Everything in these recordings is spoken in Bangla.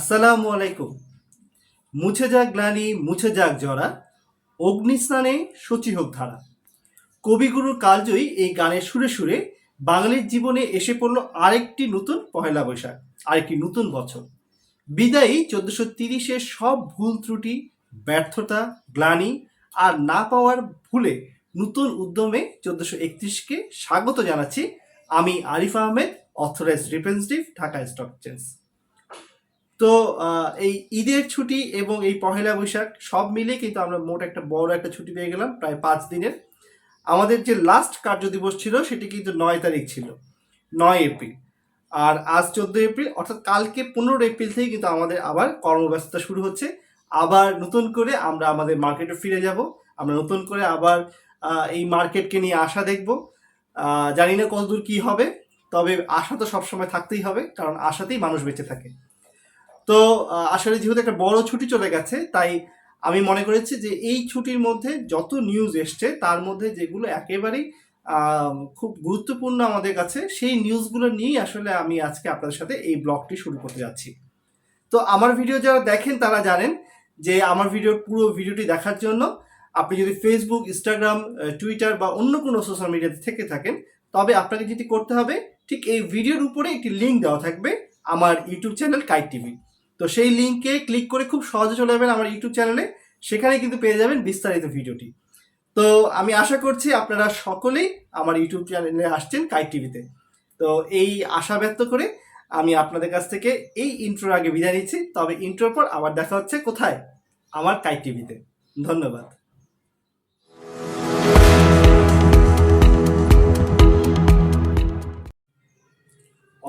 আসসালামু আলাইকুম। মুছে যাক গ্লানি, মুছে যাক জরা, অগ্নিস্নানে সচি হোক ধারা। কবিগুরুর কালজয়ী এই গানের সুরে সুরে বাঙালির জীবনে এসে পড়ল আরেকটি নতুন পহেলা বৈশাখ, আরেকটি নতুন বছর। বিদায়ী 1430-এর সব ভুল ত্রুটি, ব্যর্থতা, গ্লানি আর না পাওয়ার ভুলে নতুন উদ্যমে 1431-কে স্বাগত জানাচ্ছি। আমি Arif Ahmed, authorised representative, Dhaka stock exchange. তো এই ঈদের ছুটি এবং এই পহেলা বৈশাখ সব মিলে কিন্তু আমরা মোট একটা বড় একটা ছুটি পেয়ে গেলাম, প্রায় 5 দিনের। আমাদের যে লাস্ট কার্য দিবস ছিল সেটি কিন্তু 9 তারিখ ছিল, 9 এপ্রিল। আর আজ 14 এপ্রিল, অর্থাৎ কালকে 15 এপ্রিল থেকে কিন্তু আমাদের আবার কর্মব্যস্ততা শুরু হচ্ছে। আবার নতুন করে আমরা আমাদের মার্কেটে ফিরে যাব। আমরা নতুন করে আবার এই মার্কেটকে নিয়ে আশা দেখব। জানি না কতদূর কি হবে, তবে আশা তো সবসময় থাকতেই হবে, কারণ আশাতেই মানুষ বেঁচে থাকে। তো আসলে যেহেতু একটা বড় ছুটি চলে গেছে, তাই আমি মনে করেছি যে এই ছুটির মধ্যে যত নিউজ এসছে তার মধ্যে যেগুলো একেবারেই খুব গুরুত্বপূর্ণ আমাদের কাছে, সেই নিউজগুলো নিয়েই আসলে আমি আজকে আপনাদের সাথে এই ব্লগটি শুরু করতে যাচ্ছি। তো আমার ভিডিও যারা দেখেন তারা জানেন যে আমার ভিডিওর পুরো ভিডিওটি দেখার জন্য আপনি যদি ফেসবুক, ইনস্টাগ্রাম, টুইটার বা অন্য কোনো সোশ্যাল মিডিয়াতে থেকে থাকেন, তবে আপনাকে যেটি করতে হবে, ঠিক এই ভিডিওর উপরে একটি লিঙ্ক দেওয়া থাকবে আমার ইউটিউব চ্যানেল কাইট টিভি। তো সেই লিঙ্কে ক্লিক করে খুব সহজে চলে যাবেন আমার ইউটিউব চ্যানেলে, সেখানে কিন্তু পেয়ে যাবেন বিস্তারিত ভিডিওটি। তো আমি আশা করছি আপনারা সকলেই আমার ইউটিউব চ্যানেলে আসছেন কাইট টিভিতে। তো এই আশা ব্যক্ত করে আমি আপনাদের কাছ থেকে এই ইন্ট্রোর আগে বিদায় নিচ্ছি। তবে ইন্ট্রোর পর আবার দেখা হচ্ছে কোথায়? আমার কাইট টিভিতে। ধন্যবাদ।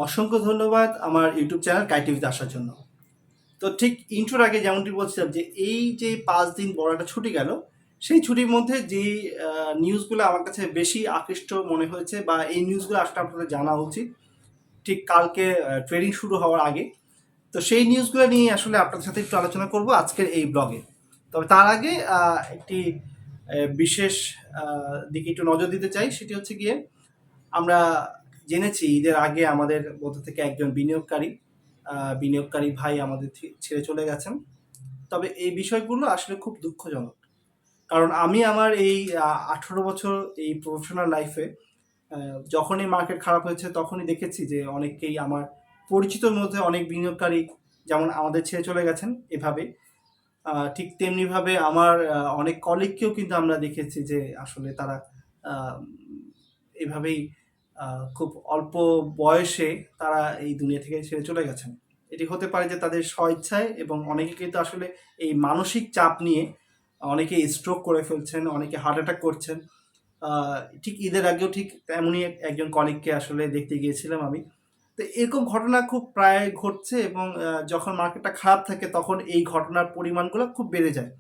অসংখ্য ধন্যবাদ আমার ইউটিউব চ্যানেল কাইট টিভিতে আসার জন্য। তো ঠিক ইন্ট্রোর আগে যেমনটি বলছিলাম যে এই যে 5 দিন বড় একটা ছুটি গেল, সেই ছুটির মধ্যে যে নিউজগুলো আমার কাছে বেশি আকৃষ্ট মনে হয়েছে বা এই নিউজগুলো আসলে আপনাদের জানা উচিত ঠিক কালকে ট্রেডিং শুরু হওয়ার আগে, তো সেই নিউজগুলো নিয়ে আসলে আপনাদের সাথে একটু আলোচনা করব আজকের এই ব্লগে। তবে তার আগে একটি বিশেষ দিকে একটু নজর দিতে চাই, সেটি হচ্ছে গিয়ে আমরা জেনেছি ঈদের আগে আমাদের মধ্যে থেকে একজন বিনিয়োগকারী ভাই আমাদের ছেড়ে চলে গেছেন। তবে এই বিষয়গুলো আসলে খুব দুঃখজনক, কারণ আমি আমার এই 18 বছর এই প্রফেশনাল লাইফে যখনই মার্কেট খারাপ হয়েছে তখনই দেখেছি যে অনেকেই আমার পরিচিতর মধ্যে অনেক বিনিয়োগকারী যেমন আমাদের ছেড়ে চলে গেছেন এভাবে, ঠিক তেমনিভাবে আমার অনেক কলিগকেও কিন্তু আমরা দেখেছি যে আসলে তারা এভাবেই খুব অল্প বয়সে তারা এই দুনিয়া থেকে ছেড়ে চলে গেছেন। এটি হতে পারে যে তাদের স্বইচ্ছায়, এবং অনেকে কিন্তু আসলে এই মানসিক চাপ নিয়ে অনেকে স্ট্রোক করে ফেলছেন, অনেকে হার্ট অ্যাটাক করছেন। ঠিক ঈদের আগেও ঠিক তেমনই একজন কলিগকে আসলে দেখতে গিয়েছিলাম আমি। তো এরকম ঘটনা খুব প্রায় ঘটছে, এবং যখন মার্কেটটা খারাপ থাকে তখন এই ঘটনার পরিমাণগুলো খুব বেড়ে যায়।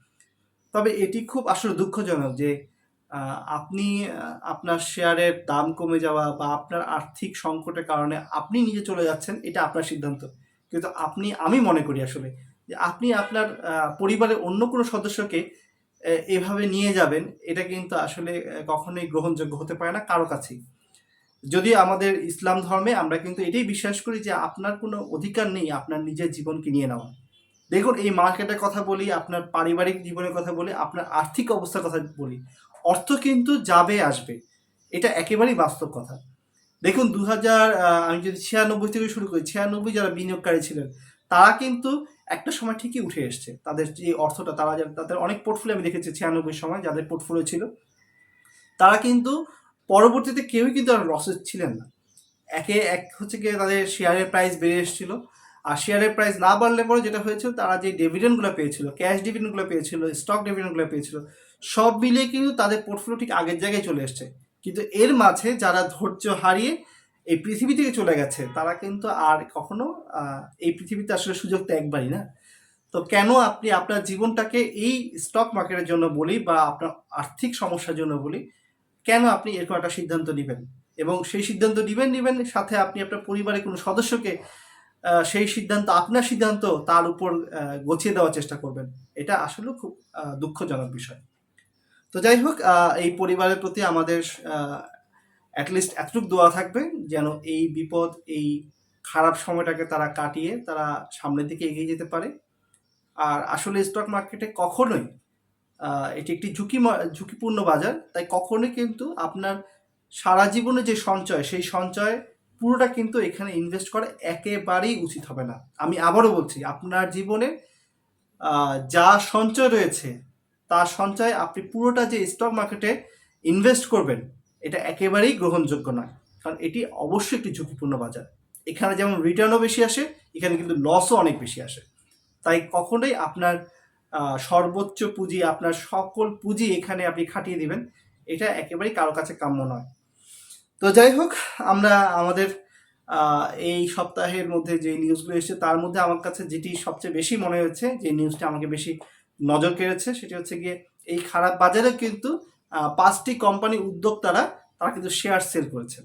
তবে এটি খুব আসলে দুঃখজনক যে আপনি আপনার শেয়ারের দাম কমে যাওয়া বা আপনার আর্থিক সংকটের কারণে আপনি নিজে চলে যাচ্ছেন, এটা আপনার সিদ্ধান্ত। কিন্তু আমি মনে করি আসলে যে আপনি আপনার পরিবারের অন্য কোনো সদস্যকে এভাবে নিয়ে যাবেন, এটা কিন্তু আসলে কখনোই গ্রহণযোগ্য হতে পারে না কারো কাছেই। যদিও আমাদের ইসলাম ধর্মে আমরা কিন্তু এটাই বিশ্বাস করি যে আপনার কোনো অধিকার নেই আপনার নিজের জীবনকে নিয়ে নেওয়া। দেখুন, এই মার্কেটের কথা বলি, আপনার পারিবারিক জীবনের কথা বলি, আপনার আর্থিক অবস্থার কথা বলি, অর্থ কিন্তু যাবে আসবে, এটা একেবারেই বাস্তব কথা। দেখুন, আমি যদি 96 থেকে শুরু করি, 96 যারা বিনিয়োগকারী ছিলেন তারা কিন্তু একটা সময় ঠিকই উঠে এসছে। তাদের যে অর্থটা তাদের অনেক পোর্টফোলিও আমি দেখেছি 96 সময় যাদের পোর্টফোলিও ছিল, তারা কিন্তু পরবর্তীতে কেউই কিন্তু আর লসে ছিলেন না। এক হচ্ছে গিয়ে তাদের শেয়ারের প্রাইস বেড়ে এসেছিল, আর শেয়ারের প্রাইস না বাড়লে পরে যেটা হয়েছিল, তারা যে ডিভিডেন্ডগুলো পেয়েছিল, ক্যাশ ডিভিডেন্ডগুলো পেয়েছিল, স্টক ডিভিডেন্ডগুলো পেয়েছিল, সব মিলিয়ে কিন্তু তাদের পোর্টফোলিও ঠিক আগের জায়গায় চলে এসছে। কিন্তু এর মাঝে যারা ধৈর্য হারিয়ে এই পৃথিবী থেকে চলে গেছে, তারা কিন্তু আর কখনো এই পৃথিবীতে আসলে সুযোগ তো একবারই না। তো কেন আপনি আপনার জীবনটাকে এই স্টক মার্কেটের জন্য বলি বা আপনার আর্থিক সমস্যার জন্য বলি, কেন আপনি এরকম একটা সিদ্ধান্ত নেবেন? এবং সেই সিদ্ধান্ত নিবেন সাথে আপনি আপনার পরিবারের কোনো সদস্যকে সেই সিদ্ধান্ত, আপনার সিদ্ধান্ত তার উপর গছিয়ে দেওয়ার চেষ্টা করবেন। এটা আসলেও খুব দুঃখজনক বিষয়। তো যাই হোক, এই পরিবারের প্রতি আমাদের অ্যাটলিস্ট এতটুকু দোয়া থাকবে যেন এই বিপদ, এই খারাপ সময়টাকে তারা কাটিয়ে তারা সামনের দিকে এগিয়ে যেতে পারে। আর আসলে স্টক মার্কেটে কখনোই এটি একটি ঝুঁকিপূর্ণ বাজার, তাই কখনোই কিন্তু আপনার সারা জীবনে যে সঞ্চয়, সেই সঞ্চয় পুরোটা কিন্তু এখানে ইনভেস্ট করা একেবারেই উচিত হবে না। আমি আবারও বলছি, আপনার জীবনে যা সঞ্চয় রয়েছে তার সঞ্চয় আপনি পুরোটা যে স্টক মার্কেটে ইনভেস্ট করবেন, এটা একেবারেই গ্রহণযোগ্য নয়। কারণ এটি অবশ্যই একটি ঝুঁকিপূর্ণ বাজার। এখানে যেমন রিটার্নও বেশি আসে, এখানে কিন্তু লসও অনেক বেশি আসে। তাই কখনোই আপনার সর্বোচ্চ পুঁজি, আপনার সকল পুঁজি এখানে আপনি খাটিয়ে দিবেন, এটা একেবারেই কারো কাছে কাম্য নয়। তো যাই হোক, আমরা আমাদের এই সপ্তাহের মধ্যে যে নিউজগুলো এসেছে তার মধ্যে আমার কাছে যেটি সবচেয়ে বেশি মনে হচ্ছে, যে নিউজটা আমাকে বেশি নজর কেড়েছে, সেটি হচ্ছে গিয়ে এই খারাপ বাজারে কিন্তু 5টি কোম্পানি উদ্যোক্তারা তারা কিন্তু শেয়ার সেল করেছে।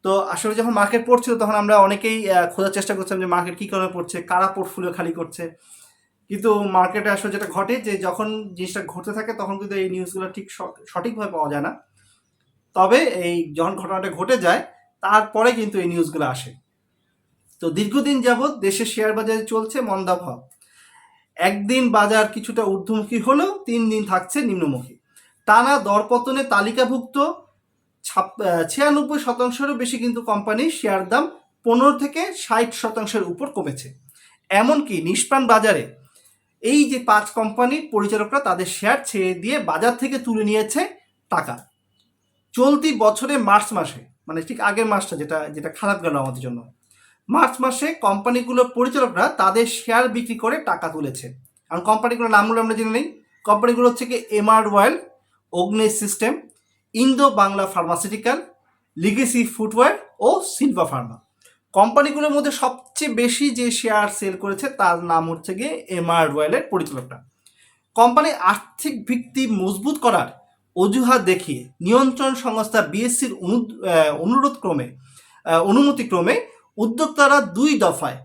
তো আসলে যখন মার্কেট পড়ছিল তখন আমরা অনেকেই খোঁজার চেষ্টা করছিলাম যে মার্কেট কী কারণে পড়ছে, কারা পোর্টফোলিও খালি করছে। কিন্তু মার্কেটে আসলে যেটা ঘটে, যে যখন জিনিসটা ঘটতে থাকে তখন কিন্তু এই নিউজগুলো ঠিক সঠিকভাবে পাওয়া যায় না। তবে এই যখন ঘটনাটা ঘটে যায় তারপরে কিন্তু এই নিউজগুলো আসে। তো দীর্ঘদিন যাবৎ দেশের শেয়ার বাজারে চলছে মন্দাভাব। একদিন বাজার কিছুটা ঊর্ধ্বমুখী হলেও 3 দিন থাকছে নিম্নমুখী। টানা দরপতনে তালিকাভুক্ত 96%-এরও বেশি কিন্তু কোম্পানির শেয়ার দাম 15 থেকে 60%-এর উপর কমেছে। এমনকি নিষ্প্রাণ বাজারে এই যে 5 কোম্পানির পরিচালকরা তাদের শেয়ার ছেড়ে দিয়ে বাজার থেকে তুলে নিয়েছে টাকা। চলতি বছরে মার্চ মাসে, মানে ঠিক আগের মাসটা যেটা যেটা খারাপ গেল আমাদের জন্য, মার্চ মাসে কোম্পানিগুলোর পরিচালকরা তাদের শেয়ার বিক্রি করে টাকা তুলেছে। কারণ কোম্পানিগুলোর নামগুলো আমরা জেনে নিই। কোম্পানিগুলো হচ্ছে কি MR well, Agni system, Indo Bangla pharmaceutical, legacy footwear ও সিলভা ফার্মা। কোম্পানিগুলোর মধ্যে সবচেয়ে বেশি যে শেয়ার সেল করেছে তার নাম হচ্ছে গিয়ে এমআর ওয়েলের পরিচালকরা। কোম্পানির আর্থিক ভিত্তি মজবুত করার অজুহাত দেখিয়ে নিয়ন্ত্রণ সংস্থা বিএসসির অনুমতিক্রমে উদ্যোক্তারা 2 দফায়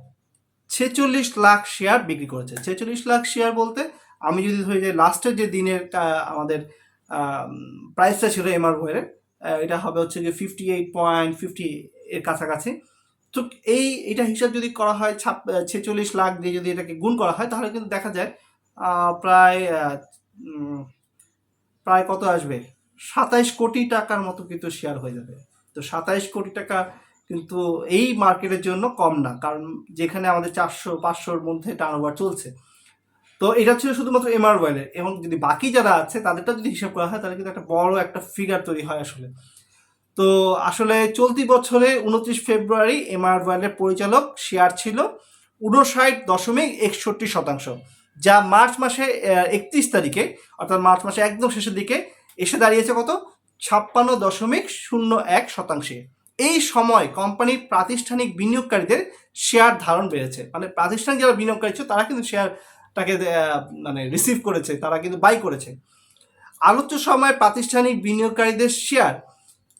46 লাখ শেয়ার বিক্রি করেছে। 46 লাখ শেয়ার বলতে আমি যদি ধরি যে লাস্টের যে দিনের আমাদের প্রাইসটা ছিল এমআর ওয়েলের, এটা হবে হচ্ছে গিয়ে 58.50 এর কাছাকাছি। তো এটা হিসাব যদি করা হয় 46 লাখ দিয়ে যদি এটাকে গুণ করা হয় তাহলে কিন্তু দেখা যায় প্রায় কত আসবে, 27 কোটি টাকার মতো কিন্তু শেয়ার হয়ে যাবে। তো 27 কোটি টাকা কিন্তু এই মার্কেটের জন্য কম না, কারণ যেখানে আমাদের 400-500-র মধ্যে টার্নওভার চলছে। তো এটা ছিল শুধুমাত্র এমআর ওয়েলের, এবং যদি বাকি যারা আছে তাদেরটা যদি হিসাব করা হয় তাহলে কিন্তু একটা বড় একটা ফিগার তৈরি হয় আসলে। তো আসলে চলতি বছরে 29 ফেব্রুয়ারি এমআর ওয়েলের পরিচালক শেয়ার ছিল 59.61%, যা মার্চ মাসে 31 তারিখে, অর্থাৎ মার্চ মাসে একদম শেষের দিকে এসে দাঁড়িয়েছে কত, 56.01%। এই সময় কোম্পানির প্রাতিষ্ঠানিক বিনিয়োগকারীদের শেয়ার ধারণ বেড়েছে। মানে প্রাতিষ্ঠানিক যারা বিনিয়োগকারী ছিল তারা কিন্তু শেয়ারটাকে মানে রিসিভ করেছে, তারা কিন্তু বাই করেছে। আলোচ্য সময় প্রাতিষ্ঠানিক বিনিয়োগকারীদের শেয়ার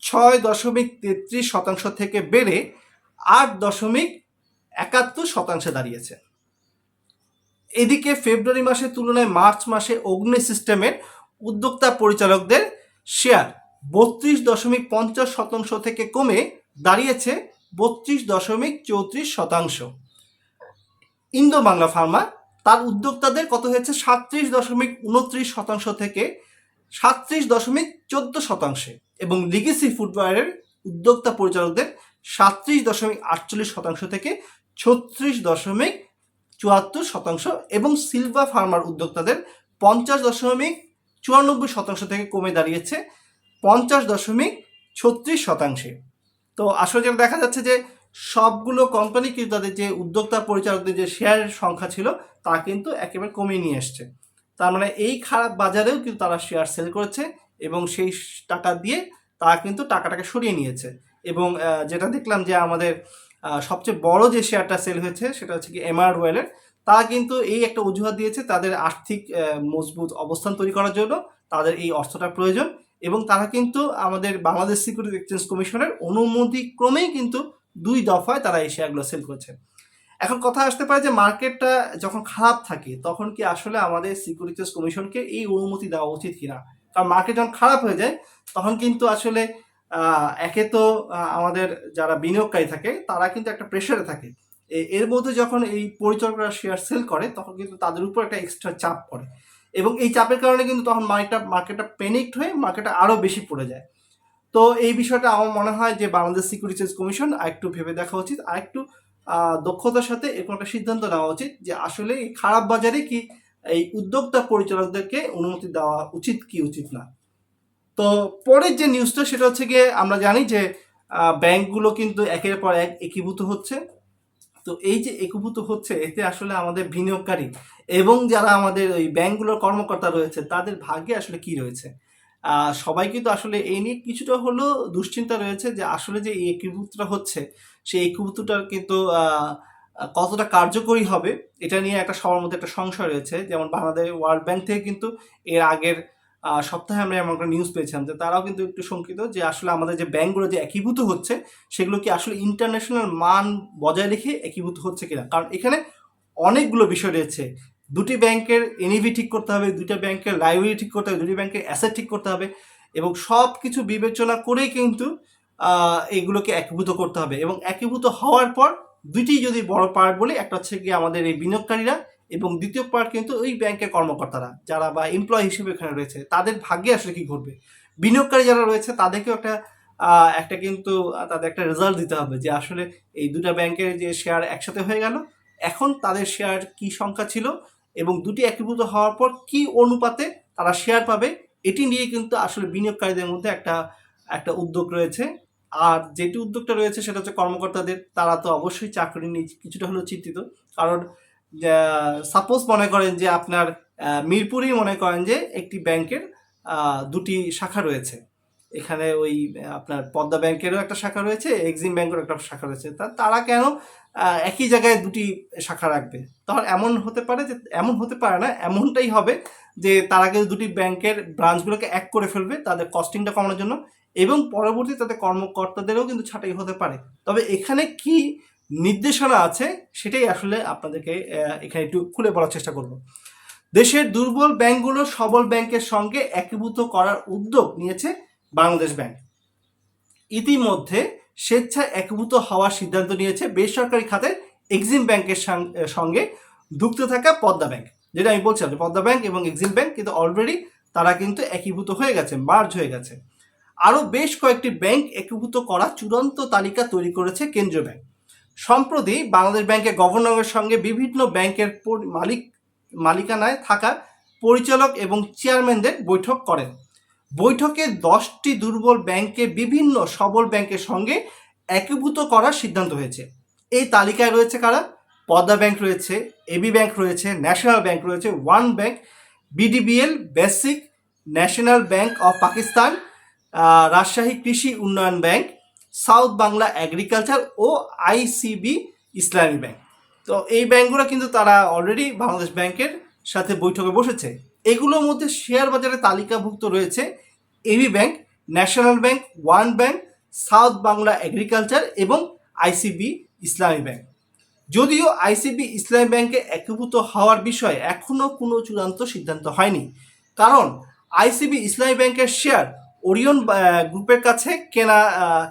6.33% থেকে বেড়ে 8.71% দাঁড়িয়েছে। এদিকে ফেব্রুয়ারি মাসের তুলনায় মার্চ মাসে অগ্নি সিস্টেমের উদ্যোক্তা পরিচালকদের শেয়ার 32.50% থেকে কমে দাঁড়িয়েছে 32.34%। ইন্দো বাংলা ফার্মা তার উদ্যোক্তাদের কত হয়েছে 37.29% থেকে 37.14%, এবং লিগেসি ফুটওয়্যারের উদ্যোক্তা পরিচালকদের 37.48% থেকে 36.74%, এবং সিলভা ফার্মার উদ্যোক্তাদের 50.94% থেকে কমে দাঁড়িয়েছে 50.36%। তো আসলে যেটা দেখা যাচ্ছে যে সবগুলো কোম্পানি কিন্তু তাদের যে উদ্যোক্তা পরিচালকদের যে শেয়ারের সংখ্যা ছিল তা কিন্তু একেবারে কমিয়ে নিয়ে এসছে। তার মানে এই খারাপ বাজারেও কিন্তু তারা শেয়ার সেল করেছে, এবং সেই টাকা দিয়ে তারা কিন্তু টাকাটাকে সরিয়ে নিয়েছে। এবং যেটা দেখলাম যে আমাদের সবচেয়ে বড় যে শেয়ারটা সেল হয়েছে সেটা হচ্ছে কি এমআর ওয়েলের। তারা কিন্তু এই একটা অজুহাত দিয়েছে তাদের আর্থিক মজবুত অবস্থান তৈরি করার জন্য তাদের এই অর্থটা প্রয়োজন, এবং তারা কিন্তু আমাদের বাংলাদেশ সিকিউরিটি এক্সচেঞ্জ কমিশনের অনুমতি ক্রমেই কিন্তু 2 দফায় তারা এই শেয়ারগুলো সেল করেছে। এখন কথা আসতে পারে যে মার্কেটটা যখন খারাপ থাকে তখন কি আসলে আমাদের সিকিউরিটি এক্সচেঞ্জ কমিশনকে এই অনুমতি দেওয়া উচিত কিনা? কারণ মার্কেট যখন খারাপ হয়ে যায় তখন কিন্তু আসলে একে তো আমাদের যারা বিনিয়োগকারী থাকে তারা কিন্তু একটা প্রেশারে থাকে। এর মধ্যে যখন এই পরিচালকরা শেয়ার সেল করে তখন কিন্তু তাদের উপর একটা এক্সট্রা চাপ পড়ে, এবং এই চাপের কারণে কিন্তু তখন মার্কেটটা প্যানিকড হয়ে মার্কেটটা আরও বেশি পড়ে যায়। তো এই বিষয়টা আমার মনে হয় যে বাংলাদেশ সিকিউরিটিজ কমিশন আরেকটু ভেবে দেখা উচিত, আরেকটু দক্ষতার সাথে এরকম একটা সিদ্ধান্ত নেওয়া উচিত যে আসলে এই খারাপ বাজারে কি এই উদ্যোক্তা পরিচালকদেরকে অনুমতি দেওয়া উচিত কি উচিত না। তো পরের যে নিউজটা সেটা হচ্ছে গিয়ে আমরা জানি যে ব্যাংকগুলো কিন্তু একের পর এক একীভূত হচ্ছে। তো এই যে একীভূত হচ্ছে এতে আসলে আমাদের বিনিয়োগকারী এবং যারা আমাদের ওই ব্যাংকগুলোর কর্মকর্তা রয়েছে তাদের ভাগ্যে আসলে কি রয়েছে। সবাই কিন্তু আসলে এই নিয়ে কিছুটা হলেও দুশ্চিন্তা রয়েছে যে আসলে যে এই একীভূতটা হচ্ছে সেই একীভূতটা কিন্তু কতটা কার্যকরী হবে এটা নিয়ে একটা সবার মধ্যে একটা সংশয় রয়েছে। যেমন বাংলাদেশ ওয়ার্ল্ড ব্যাংক থেকে কিন্তু এর আগের সপ্তাহে আমরা এমন একটা নিউজ পেয়েছিলাম যে তারাও কিন্তু একটু শঙ্কিত যে আসলে আমাদের যে ব্যাংকগুলো যে একীভূত হচ্ছে সেগুলো কি আসলে ইন্টারন্যাশনাল মান বজায় রেখে একীভূত হচ্ছে কিনা। কারণ এখানে অনেকগুলো বিষয় রয়েছে। দুটি ব্যাংকের এনএভি ঠিক করতে হবে, দুইটা ব্যাংকের লাইবিলিটি ঠিক করতে হবে, দুটি ব্যাংকের অ্যাসেট ঠিক করতে হবে, এবং সব কিছু বিবেচনা করেই কিন্তু এগুলোকে একীভূত করতে হবে। এবং একীভূত হওয়ার পর দুইটি যদি বড় পার্ট বলি, একটা হচ্ছে গিয়ে আমাদের এই বিনিয়োগকারীরা, এবং দ্বিতীয় পার্ট কিন্তু ওই ব্যাংকের কর্মকর্তারা যারা বা এমপ্লয় হিসেবে এখানে রয়েছে তাদের ভাগ্যে আসলে কি ঘটবে। বিনিয়োগকারী যারা রয়েছে তাদেরকেও একটা কিন্তু তাদের একটা রেজাল্ট দিতে হবে যে আসলে এই দুটা ব্যাংকের যে শেয়ার একসাথে হয়ে গেল, এখন তাদের শেয়ার কি সংখ্যা ছিল এবং দুটি একীভূত হওয়ার পর কি অনুপাতে তারা শেয়ার পাবে, এটি নিয়ে কিন্তু আসলে বিনিয়োগকারীদের মধ্যে একটা একটা উদ্যোগ রয়েছে। আর যেটি উদ্যোগটা রয়েছে সেটা হচ্ছে কর্মকর্তাদের, তারা তো অবশ্যই চাকরি নিয়ে কিছুটা হলেও চিন্তিত। কারণ সাপোজ মনে করেন যে আপনার মিরপুরেই মনে করেন যে একটি ব্যাংকের দুটি শাখা রয়েছে। এখানে ওই আপনার পদ্মা ব্যাংকেরও একটা শাখা রয়েছে, এক্সিম ব্যাংকেরও একটা শাখা রয়েছে। তারা কেন একই জায়গায় দুটি শাখা রাখবে? তখন এমন হতে পারে যে, এমন হতে পারে না, এমনটাই হবে যে তারা কিন্তু দুটি ব্যাংকের ব্রাঞ্চগুলোকে এক করে ফেলবে তাদের কস্টিংটা কমানোর জন্য, এবং পরবর্তী তাদের কর্মকর্তাদেরও কিন্তু ছাঁটাই হতে পারে। তবে এখানে কি নির্দেশনা আছে সেটাই আসলে আপনাদেরকে এখানে একটু খুলে বলার চেষ্টা করব। দেশের দুর্বল ব্যাংকগুলো সবল ব্যাংকের সঙ্গে একীভূত করার উদ্যোগ নিয়েছে বাংলাদেশ ব্যাংক। ইতিমধ্যে স্বেচ্ছায় একীভূত হওয়ার সিদ্ধান্ত নিয়েছে বেসরকারি খাতের এক্সিম ব্যাংকের সঙ্গে যুক্ত থাকা পদ্মা ব্যাংক। যেটা আমি বলছিলাম যে পদ্মা ব্যাংক এবং এক্সিম ব্যাংক কিন্তু অলরেডি তারা কিন্তু একীভূত হয়ে গেছে, মার্জ হয়ে গেছে। আরও বেশ কয়েকটি ব্যাংক একীভূত করা চূড়ান্ত তালিকা তৈরি করেছে কেন্দ্রীয় ব্যাংক। সম্প্রতি বাংলাদেশ ব্যাংকের গভর্নরের সঙ্গে বিভিন্ন ব্যাংকের মালিকানায় থাকা পরিচালক এবং চেয়ারম্যানদের বৈঠক করেন। বৈঠকে 10টি দুর্বল ব্যাংককে বিভিন্ন সবল ব্যাংকের সঙ্গে একীভূত করার সিদ্ধান্ত হয়েছে। এই তালিকায় রয়েছে কারা? পদ্মা ব্যাংক রয়েছে, এবি ব্যাংক রয়েছে, ন্যাশনাল ব্যাংক রয়েছে, one bank, BDBL, basic, national bank of Pakistan, Rajshahi কৃষি উন্নয়ন ব্যাংক, সাউথ বাংলা এগ্রিকালচার ও আইসিবি ইসলামী ব্যাংক। তো এই ব্যাংকগুলো কিন্তু তারা অলরেডি বাংলাদেশ ব্যাংকের সাথে বৈঠকে বসেছে। এগুলোর মধ্যে শেয়ার বাজারে তালিকাভুক্ত রয়েছে AB bank, national bank, one bank, south Bangla agriculture এবং আইসিবি ইসলামী ব্যাংক। যদিও আইসিবি ইসলামী ব্যাংকে একীভূত হওয়ার বিষয়ে এখনও কোনো চূড়ান্ত সিদ্ধান্ত হয়নি, কারণ আইসিবি ইসলামী ব্যাংকের শেয়ার ওরিয়ন গ্রুপের কাছে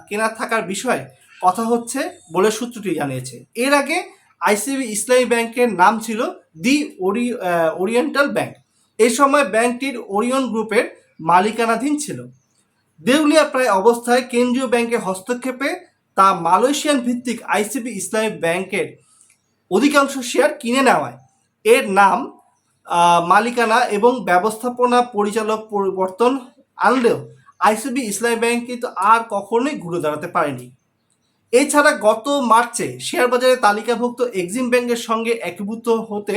কেনা থাকার বিষয়ে কথা হচ্ছে বলে সূত্রটি জানিয়েছে। এর আগে আইসিবি ইসলামী ব্যাংকের নাম ছিল দি ওরিয়েন্টাল ব্যাংক। এই সময় ব্যাংকটির ওরিয়ন গ্রুপের মালিকানাধীন ছিল। দেউলিয়া প্রায় অবস্থায় কেন্দ্রীয় ব্যাংকের হস্তক্ষেপে তা মালয়েশিয়ান ভিত্তিক আইসিবি ইসলামী ব্যাংকের অধিকাংশ শেয়ার কিনে নেওয়ায় এর নাম, মালিকানা এবং ব্যবস্থাপনা পরিচালক পরিবর্তন আনলেও আইসিবি ইসলামী ব্যাংক কিন্তু আর কখনোই ঘুরে দাঁড়াতে পারেনি। এছাড়া গত মার্চে শেয়ার বাজারে তালিকাভুক্ত এক্সিম ব্যাংকের সঙ্গে একীভূত হতে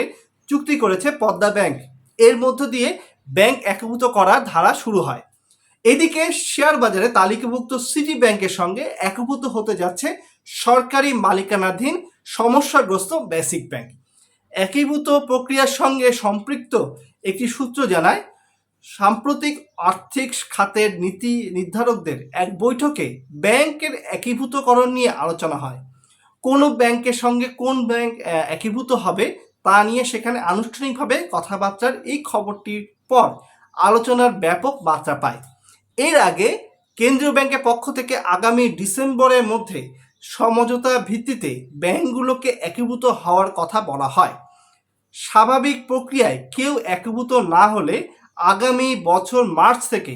চুক্তি করেছে পদ্মা ব্যাংক। এর মধ্য দিয়ে ব্যাংক একীভূত করার ধারা শুরু হয়। এদিকে শেয়ার বাজারে তালিকাভুক্ত সিটি ব্যাংকের সঙ্গে একীভূত হতে যাচ্ছে সরকারি মালিকানাধীন সমস্যাগ্রস্ত বেসিক ব্যাংক। একীভূত প্রক্রিয়ার সঙ্গে সম্পৃক্ত একটি সূত্র জানায়, সাম্প্রতিক আর্থিক খাতের নীতি নির্ধারকদের এক বৈঠকে ব্যাংকের একীভূতকরণ নিয়ে আলোচনা হয়। কোন ব্যাংকের সঙ্গে কোন ব্যাংক একীভূত হবে তা নিয়ে সেখানে আনুষ্ঠানিকভাবে কথাবার্তার এই খবরটির পর আলোচনার ব্যাপক মাত্রা পায়। এর আগে কেন্দ্রীয় ব্যাংকের পক্ষ থেকে আগামী ডিসেম্বরের মধ্যে সমঝোতা ভিত্তিতে ব্যাংকগুলোকে একীভূত হওয়ার কথা বলা হয়। স্বাভাবিক প্রক্রিয়ায় কেউ একীভূত না হলে আগামী বছর মার্চ থেকে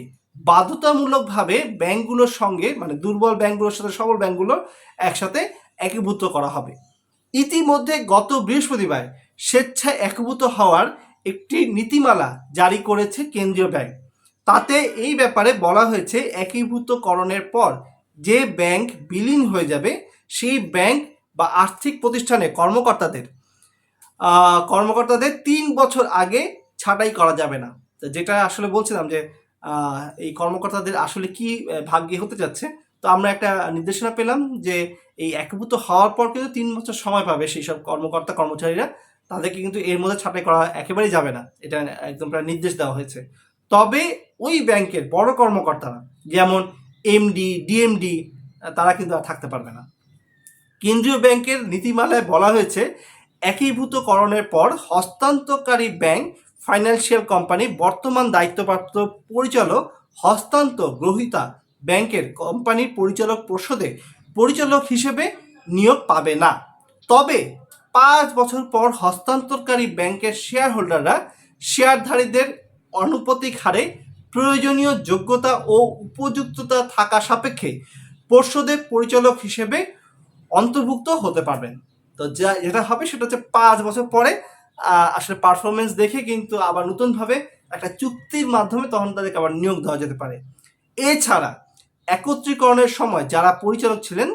বাধ্যতামূলকভাবে ব্যাংকগুলোর সঙ্গে, মানে দুর্বল ব্যাংকগুলোর সাথে সবল ব্যাংকগুলো একসাথে একীভূত করা হবে। ইতিমধ্যে গত বৃহস্পতিবার স্বেচ্ছায় একীভূত হওয়ার একটি নীতিমালা জারি করেছে কেন্দ্রীয় ব্যাংক। তাতে এই ব্যাপারে বলা হয়েছে, একীভূতকরণের পর যে ব্যাংক বিলীন হয়ে যাবে সেই ব্যাংক বা আর্থিক প্রতিষ্ঠানে কর্মকর্তাদের 3 বছর আগে ছাঁটাই করা যাবে না। যেটা আসলে বলছিলাম যে এই কর্মকর্তাদের আসলে কি ভাগ্যে হতে যাচ্ছে। তো আমরা একটা নির্দেশনা পেলাম যে এই একীভূত হওয়ার পর কিন্তু 3 বছর সময় পাবে সেই সব কর্মকর্তা কর্মচারীরা, তাদেরকে কিন্তু এর মধ্যে ছাঁটাই করা একেবারেই যাবে না, এটা একদম প্রায় নির্দেশ দেওয়া হয়েছে। তবে ওই ব্যাংকের বড় কর্মকর্তারা যেমন এমডি, ডিএমডি, তারা কিন্তু আর থাকতে পারবে না। কেন্দ্রীয় ব্যাংকের নীতিমালায় বলা হয়েছে, একীভূতকরণের পর হস্তান্তরকারী ব্যাংক ফাইন্যান্সিয়াল কোম্পানি বর্তমান দায়িত্বপ্রাপ্ত পরিচালক হস্তান্তর গ্রহীতা ব্যাংকের কোম্পানির পরিচালক পর্ষদে পরিচালক হিসেবে নিয়োগ পাবে না। তবে 5 বছর পর হস্তান্তরকারী ব্যাংকের শেয়ার হোল্ডাররা শেয়ারধারীদের আনুপাতিক হারে প্রয়োজনীয় যোগ্যতা ও উপযুক্ততা থাকা সাপেক্ষে পর্ষদের পরিচালক হিসেবে অন্তর্ভুক্ত হতে পারবেন। তো যেটা হবে সেটা হচ্ছে 5 বছর পরে আসলে পারফরমেন্স দেখে কিন্তু আবার নতুনভাবে একটা চুক্তির মাধ্যমে তখন তাদেরকে আবার নিয়োগ দেওয়া যেতে পারে। এছাড়া একত্রীকরণের সময় যারা পরিচালক ছিলেন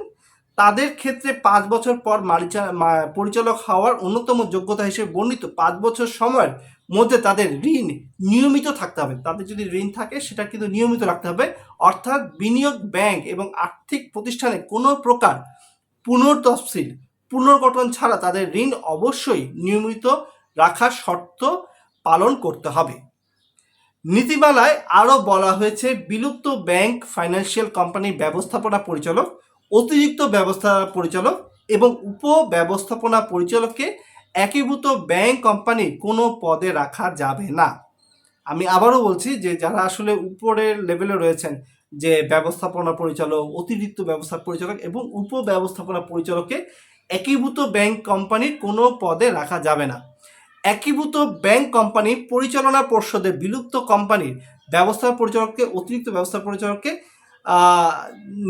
তাদের ক্ষেত্রে 5 বছর পর পরিচালক হওয়ার অন্যতম যোগ্যতা হিসেবে বর্ণিত 5 বছর সময়ের মধ্যে তাদের ঋণ নিয়মিত থাকতে হবে। তাদের যদি ঋণ থাকে সেটা কিন্তু নিয়মিত রাখতে হবে, অর্থাৎ বিনিয়োগ ব্যাংক এবং আর্থিক প্রতিষ্ঠানে কোনো প্রকার পুনর্তফসিল পুনর্গঠন ছাড়া তাদের ঋণ অবশ্যই নিয়মিত রাখার শর্ত পালন করতে হবে। নীতিমালায় আরও বলা হয়েছে, বিলুপ্ত ব্যাংক ফাইন্যান্সিয়াল কোম্পানির ব্যবস্থাপনা পরিচালক, অতিরিক্ত ব্যবস্থাপনা পরিচালক এবং উপ ব্যবস্থাপনা পরিচালককে একীভূত ব্যাংক কোম্পানির কোনো পদে রাখা যাবে না। আমি আবারও বলছি যে যারা আসলে উপরের লেভেলে রয়েছেন, যে ব্যবস্থাপনা পরিচালক, অতিরিক্ত ব্যবস্থাপনা পরিচালক এবং উপ ব্যবস্থাপনা পরিচালককে একীভূত ব্যাংক কোম্পানির কোনো পদে রাখা যাবে না। একীভূত ব্যাংক কোম্পানি পরিচালনা পর্ষদে বিলুপ্ত কোম্পানির ব্যবস্থাপনা পরিচালককে, অতিরিক্ত ব্যবস্থাপনা পরিচালককে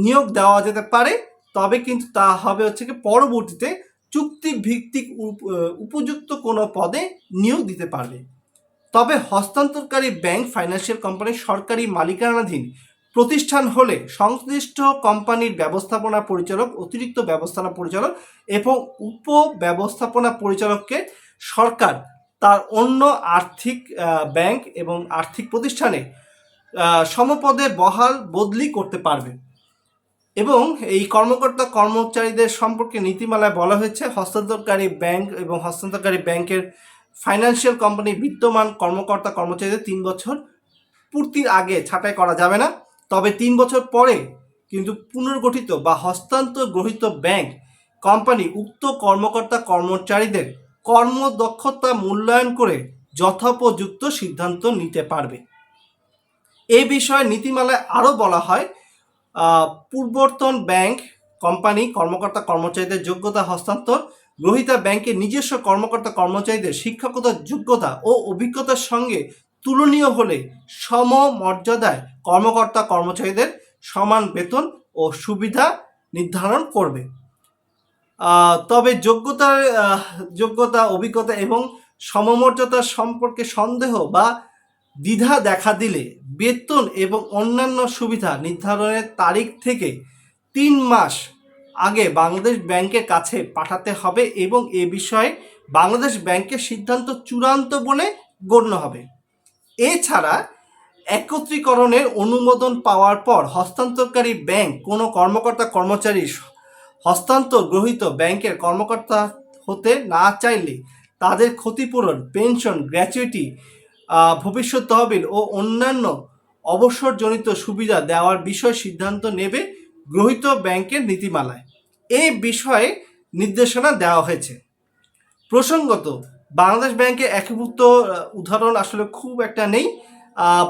নিয়োগ দেওয়া যেতে পারে, তবে কিন্তু তা হবে হচ্ছে কি পরবর্তীতে চুক্তিভিত্তিক উপযুক্ত কোনো পদে নিয়োগ দিতে পারবে। তবে হস্তান্তরকারী ব্যাংক ফাইন্যান্সিয়াল কোম্পানির সরকারি মালিকানাধীন প্রতিষ্ঠান হলে সংশ্লিষ্ট কোম্পানির ব্যবস্থাপনা পরিচালক, অতিরিক্ত ব্যবস্থাপনা পরিচালক এবং উপ ব্যবস্থাপনা পরিচালককে সরকার তার অন্য আর্থিক ব্যাংক এবং আর্থিক প্রতিষ্ঠানে সমপদে বহাল বদলি করতে পারবে। এবং এই কর্মকর্তা কর্মচারীদের সম্পর্কে নীতিমালায় বলা হয়েছে, হস্তান্তরকারী ব্যাংক এবং হস্তান্তরকারী ব্যাংকের ফাইন্যান্সিয়াল কোম্পানি বিদ্যমান কর্মকর্তা কর্মচারীদের 3 বছর পূর্তির আগে ছাঁটাই করা যাবে না। তবে 3 বছর পরে কিন্তু পুনর্গঠিত বা হস্তান্তর গ্রহীত ব্যাংক কোম্পানি উক্ত কর্মকর্তা কর্মচারীদের কর্মদক্ষতা মূল্যায়ন করে যথোপযুক্ত সিদ্ধান্ত নিতে পারবে। এই বিষয়ে নীতিমালায় আরও বলা হয়, পূর্বতন ব্যাংক কোম্পানি কর্মকর্তা কর্মচারীদের যোগ্যতা হস্তান্তর গ্রহীতা ব্যাংকের নিজস্ব কর্মকর্তা কর্মচারীদের শিক্ষাগত যোগ্যতা ও অভিজ্ঞতার সঙ্গে তুলনীয় হলে সমমর্যাদায় কর্মকর্তা কর্মচারীদের সমান বেতন ও সুবিধা নির্ধারণ করবে। তবে যোগ্যতা, অভিজ্ঞতা এবং সমমর্যাদা সম্পর্কে সন্দেহ বা দ্বিধা দেখা দিলে বেতন এবং অন্যান্য সুবিধা নির্ধারণের তারিখ থেকে 3 মাস আগে বাংলাদেশ ব্যাংকের কাছে পাঠাতে হবে এবং এ বিষয়ে বাংলাদেশ ব্যাংকের সিদ্ধান্ত চূড়ান্ত বলে গণ্য হবে। এছাড়া একত্রীকরণের অনুমোদন পাওয়ার পর হস্তান্তরকারী ব্যাংক কোনো কর্মকর্তা কর্মচারী হস্তান্তর গ্রহীত ব্যাংকের কর্মকর্তা হতে না চাইলে তাদের ক্ষতিপূরণ, পেনশন, গ্র্যাচুইটি, ভবিষ্যৎ তহবিল ও অন্যান্য অবসরজনিত সুবিধা দেওয়ার বিষয়ে সিদ্ধান্ত নেবে গ্রহীত ব্যাংকের নীতিমালায়। এই বিষয়ে নির্দেশনা দেওয়া হয়েছে। প্রসঙ্গত, বাংলাদেশ ব্যাংকে একীভূত উদাহরণ আসলে খুব একটা নেই।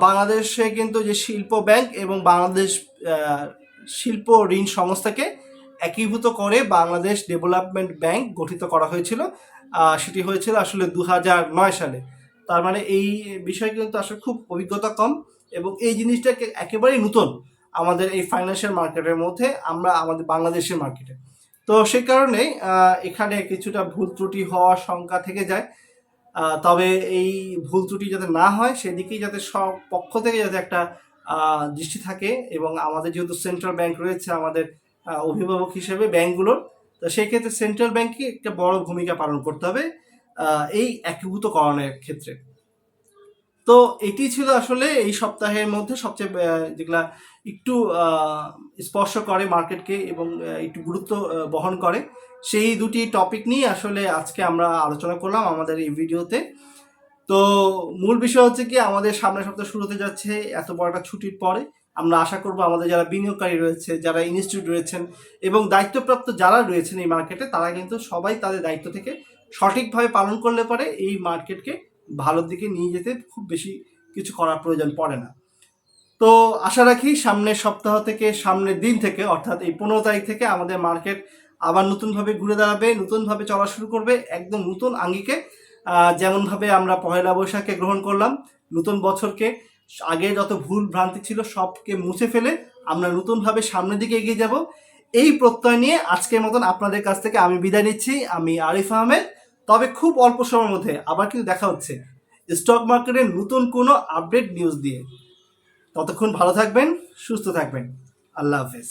বাংলাদেশে কিন্তু যে শিল্প ব্যাংক এবং বাংলাদেশ শিল্প ঋণ সংস্থাকে একীভূত করে বাংলাদেশ ডেভেলপমেন্ট ব্যাংক গঠিত করা হয়েছিল। সেটি হয়েছিল আসলে 2009 সালে। তার মানে এই বিষয়ে কিন্তু আসলে খুব অভিজ্ঞতা কম, এবং এই জিনিসটাকে একেবারেই নতুন আমাদের এই ফাইন্যান্সিয়াল মার্কেটের মধ্যে, আমরা আমাদের বাংলাদেশের মার্কেটে। তো সেই কারণে এখানে কিছুটা ভুল ত্রুটি হওয়ার শঙ্কা থেকে যায়। তবে এই ভুল ত্রুটি যাতে না হয় সেদিকেই যাতে সব পক্ষ থেকে যাতে একটা দৃষ্টি থাকে, এবং আমাদের যেহেতু সেন্ট্রাল ব্যাংক রয়েছে আমাদের অভিভাবক হিসেবে ব্যাংকগুলোর, তো সেই ক্ষেত্রে সেন্ট্রাল ব্যাংককে একটা বড় ভূমিকা পালন করতে হবে এই একীভূতকরণের ক্ষেত্রে। তো এটি ছিল আসলে এই সপ্তাহের মধ্যে সবচেয়ে যেগুলা একটু স্পর্শ করে মার্কেটকে এবং একটু গুরুত্ব বহন করে, সেই দুটি টপিক নিয়ে আসলে আজকে আমরা আলোচনা করলাম আমাদের এই ভিডিওতে। তো মূল বিষয় হচ্ছে কি, আমাদের সামনের সপ্তাহ শুরু হতে যাচ্ছে এত বড় একটা ছুটির পরে। আমরা আশা করব আমাদের যারা বিনিয়োগকারী রয়েছে, যারা ইনস্টিটিউট রয়েছেন এবং দায়িত্বপ্রাপ্ত যারা রয়েছেন এই মার্কেটে, তারা কিন্তু সবাই তাদের দায়িত্ব থেকে সঠিকভাবে পালন করলে পরে এই মার্কেটকে ভালোর দিকে নিয়ে যেতে খুব বেশি কিছু করার প্রয়োজন পড়ে না। তো আশা রাখি সামনের সপ্তাহ থেকে, সামনের দিন থেকে, অর্থাৎ এই 15 তারিখ থেকে আমাদের মার্কেট আবার নতুনভাবে ঘুরে দাঁড়াবে, নতুনভাবে চলা শুরু করবে, একদম নতুন আঙ্গিকে। যেমনভাবে আমরা পহেলা বৈশাখকে গ্রহণ করলাম, নতুন বছরকে, আগে যত ভুল ভ্রান্তি ছিল সবকে মুছে ফেলে আমরা নতুনভাবে সামনের দিকে এগিয়ে যাব, এই প্রত্যয় নিয়ে আজকের মতন আপনাদের কাছ থেকে আমি বিদায় নিচ্ছি। আমি আরিফ আহমেদ। তবে খুব অল্প সময়ের মধ্যে আবার কিন্তু দেখা হচ্ছে স্টক মার্কেটের নতুন কোনো আপডেট নিউজ দিয়ে। ততক্ষণ ভালো থাকবেন, সুস্থ থাকবেন। আল্লাহ হাফেজ।